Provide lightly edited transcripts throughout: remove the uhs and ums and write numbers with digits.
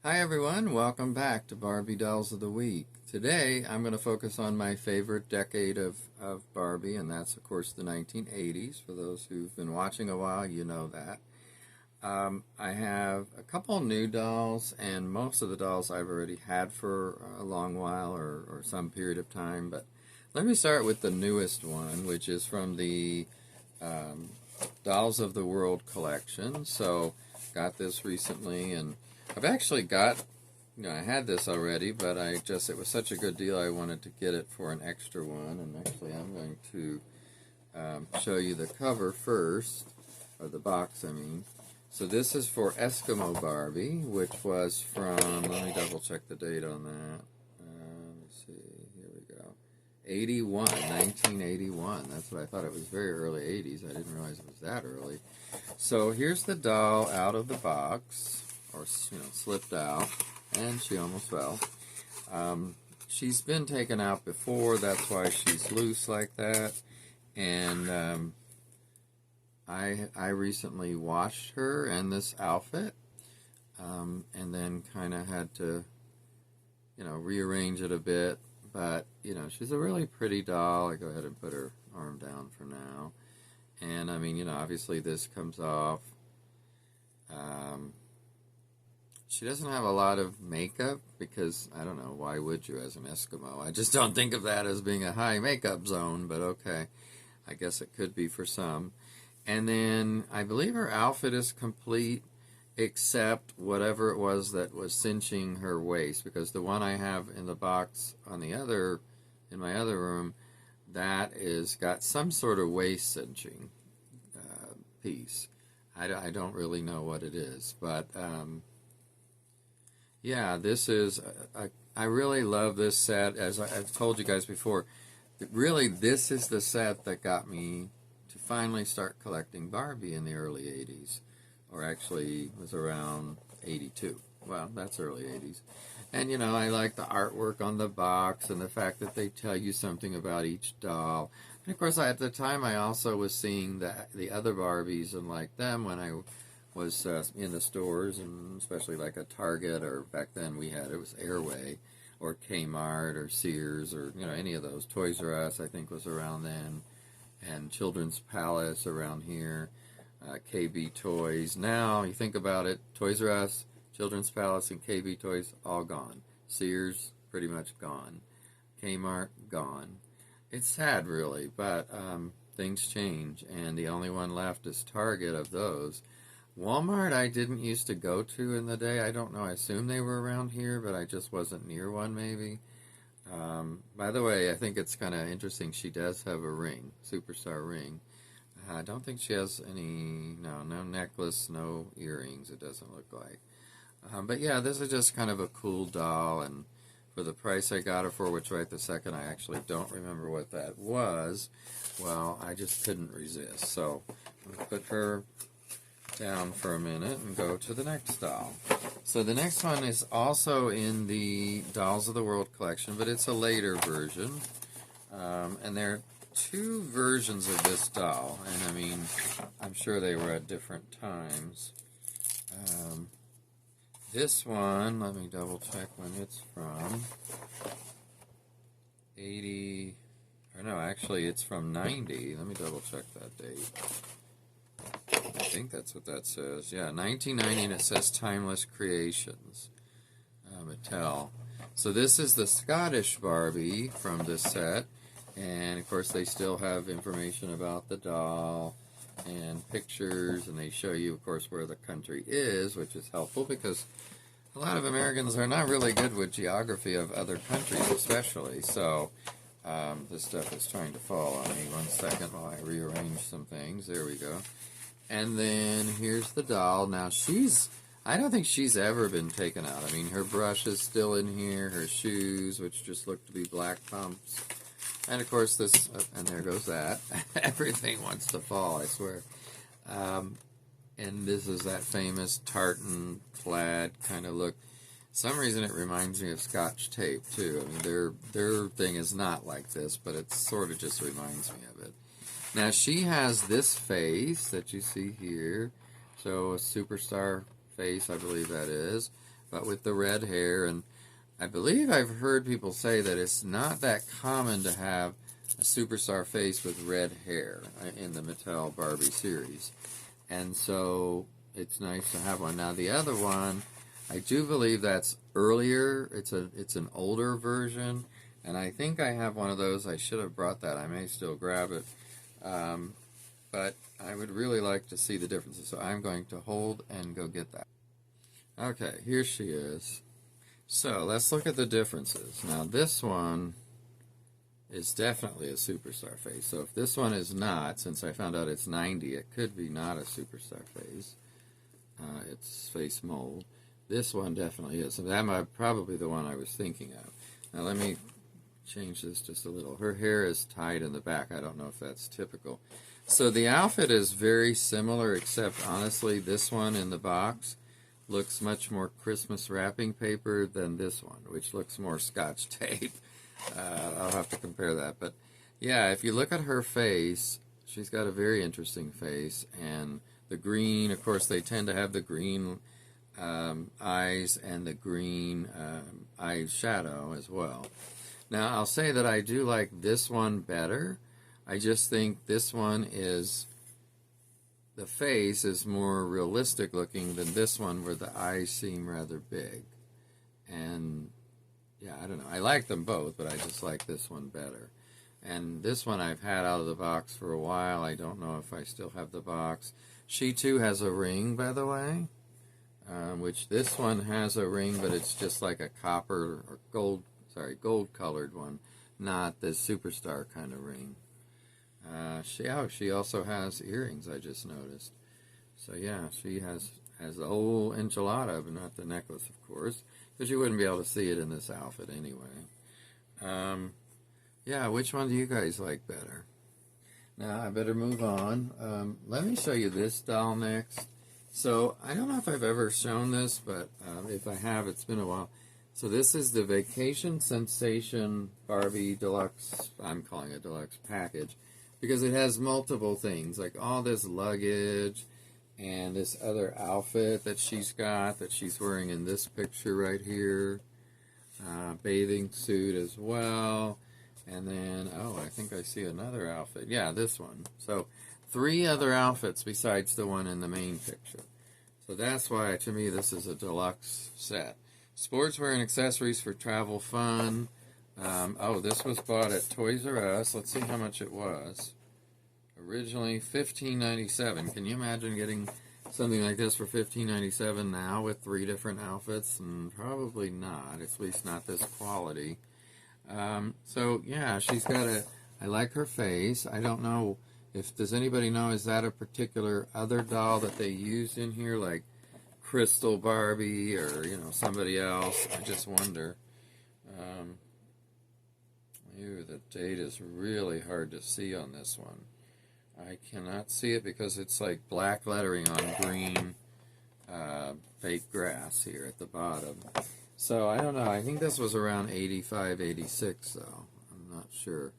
Hi everyone, welcome back to Barbie Dolls of the Week. Today I'm going to focus on my favorite decade of Barbie, and that's of course the 1980s. For those who've been watching a while, you know that. I have a couple new dolls, and most of the dolls I've already had for a long while or some period of time, but let me start with the newest one, which is from the um, Dolls of the World collection. So, got this recently, and I've actually got, I had this already, but it was such a good deal, I wanted to get it for an extra one. And actually, I'm going to show you the cover first, or the box, I mean. So this is for Eskimo Barbie, which was from, let me double check the date on that. Let me see, here we go. 1981. That's what I thought. It was very early 80s. I didn't realize it was that early. So here's the doll out of the box, or slipped out, and she almost fell. She's been taken out before, that's why she's loose like that. And I recently washed her and this outfit, and then kind of had to, rearrange it a bit. But, she's a really pretty doll. I go ahead and put her arm down for now. And, I mean, obviously this comes off. She doesn't have a lot of makeup because, I don't know, why would you as an Eskimo? I just don't think of that as being a high makeup zone, but okay. I guess it could be for some. And then I believe her outfit is complete except whatever it was that was cinching her waist, because the one I have in the box in my other room, that is got some sort of waist cinching piece. I don't really know what it is, but yeah, this is I really love this set. As I've told you guys before, really this is the set that got me to finally start collecting Barbie in the early 80s, or actually was around 82. Well, that's early 80s. And I like the artwork on the box and the fact that they tell you something about each doll. And of course, at the time I also was seeing the other Barbies and like them when I was in the stores, and especially like a Target, or back then it was Airway or Kmart or Sears, or any of those. Toys R Us I think was around then, and Children's Palace around here, KB Toys. Now you think about it, Toys R Us, Children's Palace, and KB Toys all gone. Sears pretty much gone. Kmart gone. It's sad really, but things change, and the only one left is Target of those. Walmart I didn't used to go to in the day. I don't know, I assume they were around here, but I just wasn't near one maybe. By the way, I think it's kind of interesting, she does have a ring, superstar ring. I don't think she has no necklace, no earrings, it doesn't look like. But yeah, this is just kind of a cool doll, and for the price I got her for, which right this second I actually don't remember what that was, well, I just couldn't resist. So I'm going to put her down for a minute and go to the next doll. So the next one is also in the Dolls of the World collection, but it's a later version. And there are two versions of this doll, and I mean, I'm sure they were at different times. This one, let me double check when it's from. 80, or no, actually it's from 90. Let me double check that date. I think that's what that says. Yeah, 1990, and it says Timeless Creations, Mattel. So this is the Scottish Barbie from this set, and of course they still have information about the doll and pictures, and they show you, of course, where the country is, which is helpful because a lot of Americans are not really good with geography of other countries, especially. So this stuff is trying to fall on me. 1 second while I rearrange some things. There we go. And then here's the doll. Now I don't think she's ever been taken out. I mean, her brush is still in here, her shoes, which just look to be black pumps. And of course this, and there goes that. Everything wants to fall, I swear. And this is that famous tartan plaid kind of look. For some reason it reminds me of Scotch tape too. I mean, their thing is not like this, but it sort of just reminds me of it. Now she has this face that you see here, so a superstar face, I believe that is, but with the red hair. And I believe I've heard people say that it's not that common to have a superstar face with red hair in the Mattel Barbie series. And so it's nice to have one. Now the other one, I do believe that's earlier. It's an older version, and I think I have one of those. I should have brought that. I may still grab it. But I would really like to see the differences. So I'm going to hold and go get that. Okay, here she is. So let's look at the differences. Now this one is definitely a superstar face. So if this one is not, since I found out it's 90, it could be not a superstar face. It's face mold. This one definitely is. And that's probably the one I was thinking of. Now let me change this just a little. Her hair is tied in the back. I don't know if that's typical. So the outfit is very similar, except honestly this one in the box looks much more Christmas wrapping paper than this one, which looks more Scotch tape. I'll have to compare that. But yeah, if you look at her face, she's got a very interesting face. And the green, of course, they tend to have the green eyes and the green eyeshadow as well. Now, I'll say that I do like this one better. I just think this one is, the face is more realistic looking than this one where the eyes seem rather big. And yeah, I don't know. I like them both, but I just like this one better. And this one I've had out of the box for a while. I don't know if I still have the box. She too has a ring, by the way, which this one has a ring, but it's just like a copper or gold colored one, not the superstar kind of ring. She also has earrings, I just noticed. So yeah, she has the whole enchilada, but not the necklace, of course, because you wouldn't be able to see it in this outfit anyway. Yeah, which one do you guys like better? Now, I better move on. Let me show you this doll next. So, I don't know if I've ever shown this, but if I have, it's been a while. So this is the Vacation Sensation Barbie Deluxe, I'm calling it Deluxe package, because it has multiple things, like all this luggage and this other outfit that she's got, that she's wearing in this picture right here, bathing suit as well, and then, oh, I think I see another outfit. Yeah, this one. So 3 other outfits besides the one in the main picture. So that's why, to me, this is a deluxe set. Sportswear and accessories for travel fun. Oh, this was bought at Toys R Us. Let's see how much it was. Originally $15.97. Can you imagine getting something like this for $15.97 now with 3 different outfits? And probably not. At least not this quality. So yeah, she's got I like her face. I don't know does anybody know, is that a particular other doll that they used in here, like Crystal Barbie or, somebody else? I just wonder. The date is really hard to see on this one. I cannot see it because it's like black lettering on green fake grass here at the bottom. So I don't know. I think this was around 85, 86 though. I'm not sure.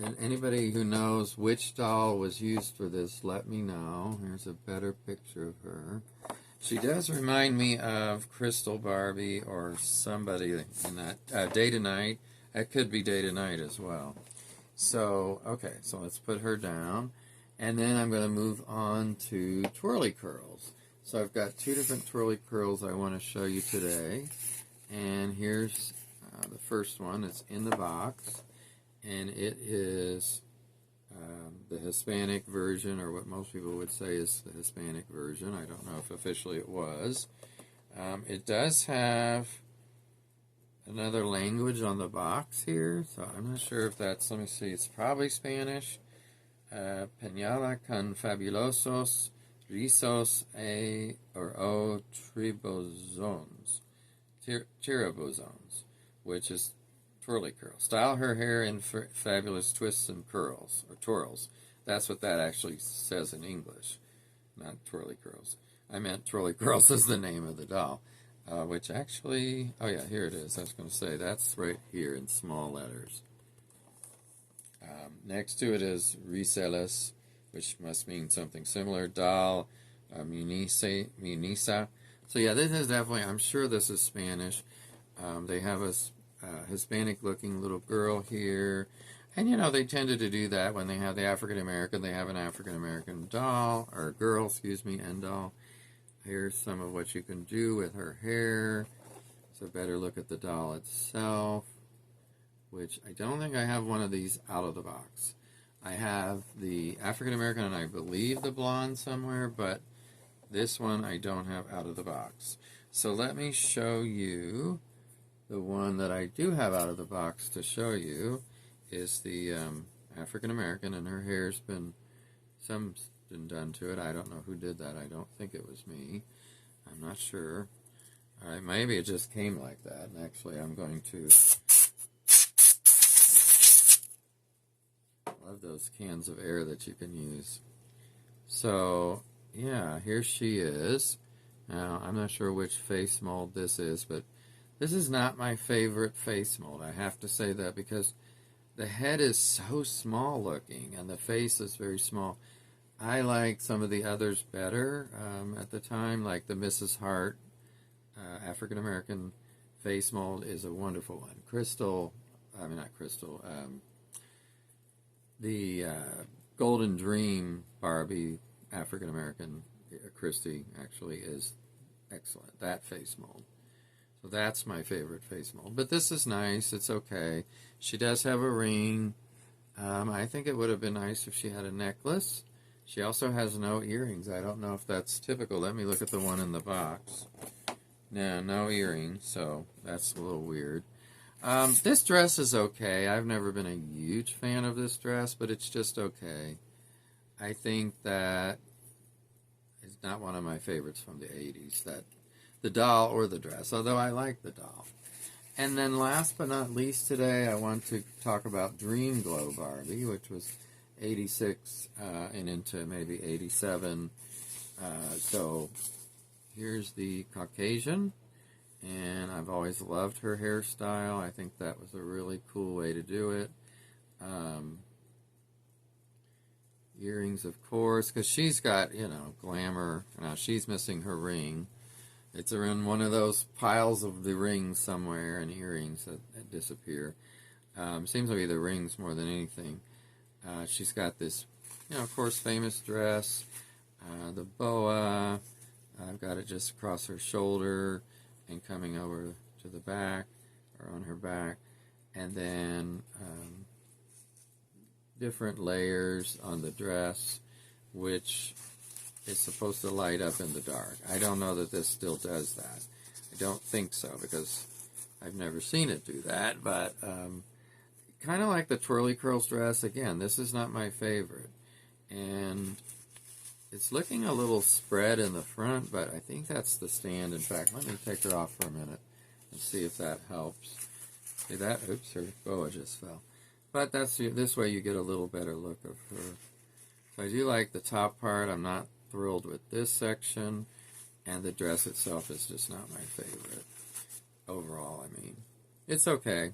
And anybody who knows which doll was used for this, let me know. Here's a better picture of her. She does remind me of Crystal Barbie or somebody in that Day to Night. That could be Day to Night as well. So, okay, so let's put her down. And then I'm going to move on to twirly curls. So I've got 2 different twirly curls I want to show you today. And here's the first one. It's in the box. And it is the Hispanic version, or what most people would say is the Hispanic version. I don't know if officially it was. It does have another language on the box here, so I'm not sure if that's, let me see, it's probably Spanish. Peñala con fabulosos rizos o tribuzons, tirabuzons, which is twirly curl. Style her hair in fabulous twists and curls, or twirls. That's what that actually says in English, not twirly curls. I meant twirly curls is the name of the doll, which actually, oh yeah, here it is. I was going to say, that's right here in small letters. Next to it is Riselas, which must mean something similar. Doll Munisa, So yeah, this is definitely, I'm sure this is Spanish. They have a Hispanic looking little girl here. And you know, they tended to do that when they have the African American. They have an African American doll, or girl, excuse me, and doll. Here's some of what you can do with her hair. So better look at the doll itself, which I don't think I have one of these out of the box. I have the African American and I believe the blonde somewhere, but this one I don't have out of the box. So let me show you the one that I do have out of the box to show you is the African American, and her hair's been done to it. I don't know who did that. I don't think it was me. I'm not sure. All right, maybe it just came like that. And actually, I'm going to love those cans of air that you can use. So yeah, here she is. Now I'm not sure which face mold this is, but this is not my favorite face mold. I have to say that because the head is so small looking and the face is very small. I like some of the others better at the time, like the Mrs. Hart African American face mold is a wonderful one. The Golden Dream Barbie African American, Christy, actually is excellent. That face mold. So that's my favorite face mold. But this is nice. It's okay. She does have a ring. I think it would have been nice if she had a necklace. She also has no earrings. I don't know if that's typical. Let me look at the one in the box. No earrings, so that's a little weird. This dress is okay. I've never been a huge fan of this dress, but it's just okay. I think that it's not one of my favorites from the 80s, the doll or the dress, although I like the doll. And then last but not least today, I want to talk about Dream Glow Barbie, which was 86 and into maybe 87. So here's the Caucasian, and I've always loved her hairstyle. I think that was a really cool way to do it. Earrings, of course, because she's got, glamour. Now, she's missing her ring. It's in one of those piles of the rings somewhere, and earrings that disappear. Seems to be the rings more than anything. She's got this, of course, famous dress, the boa. I've got it just across her shoulder and coming over to the back, or on her back. And then different layers on the dress, which is supposed to light up in the dark. I don't know that this still does that. I don't think so, because I've never seen it do that, but kind of like the twirly curls dress. Again, this is not my favorite. And it's looking a little spread in the front, but I think that's the stand. In fact, let me take her off for a minute and see if that helps. See that? Oops, her boa just fell. But this way you get a little better look of her. So I do like the top part. I'm not thrilled with this section, and the dress itself is just not my favorite. Overall, I mean, it's okay.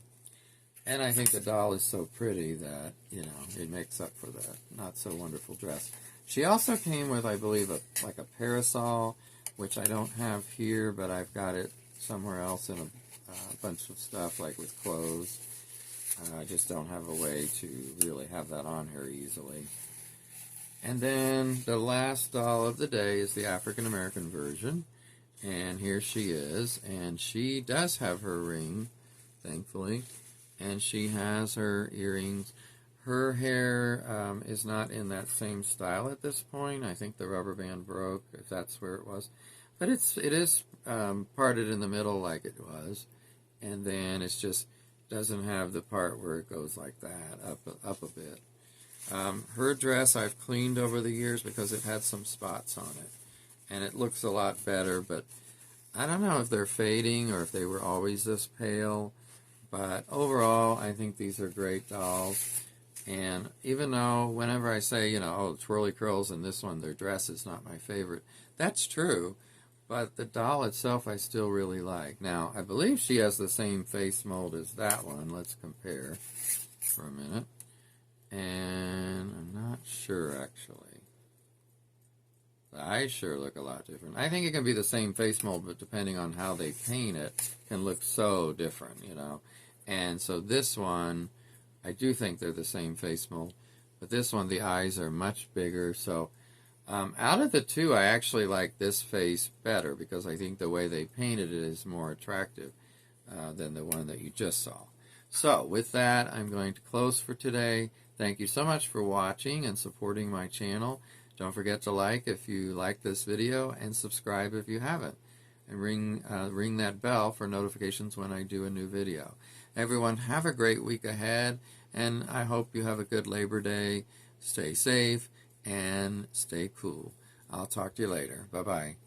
And I think the doll is so pretty that, it makes up for the not so wonderful dress. She also came with, I believe, like a parasol, which I don't have here, but I've got it somewhere else in a bunch of stuff, like with clothes. I just don't have a way to really have that on her easily. And then the last doll of the day is the African American version. And here she is. And she does have her ring, thankfully. And she has her earrings. Her hair is not in that same style at this point. I think the rubber band broke, if that's where it was. But it is parted in the middle like it was. And then it's just doesn't have the part where it goes like that, up a bit. Her dress I've cleaned over the years because it had some spots on it. And it looks a lot better, but I don't know if they're fading or if they were always this pale. But overall, I think these are great dolls. And even though whenever I say, twirly curls and this one, their dress is not my favorite, that's true. But the doll itself I still really like. Now, I believe she has the same face mold as that one. Let's compare for a minute. And I'm not sure, actually. The eyes sure look a lot different. I think it can be the same face mold, but depending on how they paint it, can look so different, you know. And so this one, I do think they're the same face mold, but this one, the eyes are much bigger. So out of the two, I actually like this face better because I think the way they painted it is more attractive than the one that you just saw. So with that, I'm going to close for today. Thank you so much for watching and supporting my channel. Don't forget to like if you like this video and subscribe if you haven't. And ring that bell for notifications when I do a new video. Everyone, have a great week ahead, and I hope you have a good Labor Day. Stay safe and stay cool. I'll talk to you later. Bye-bye.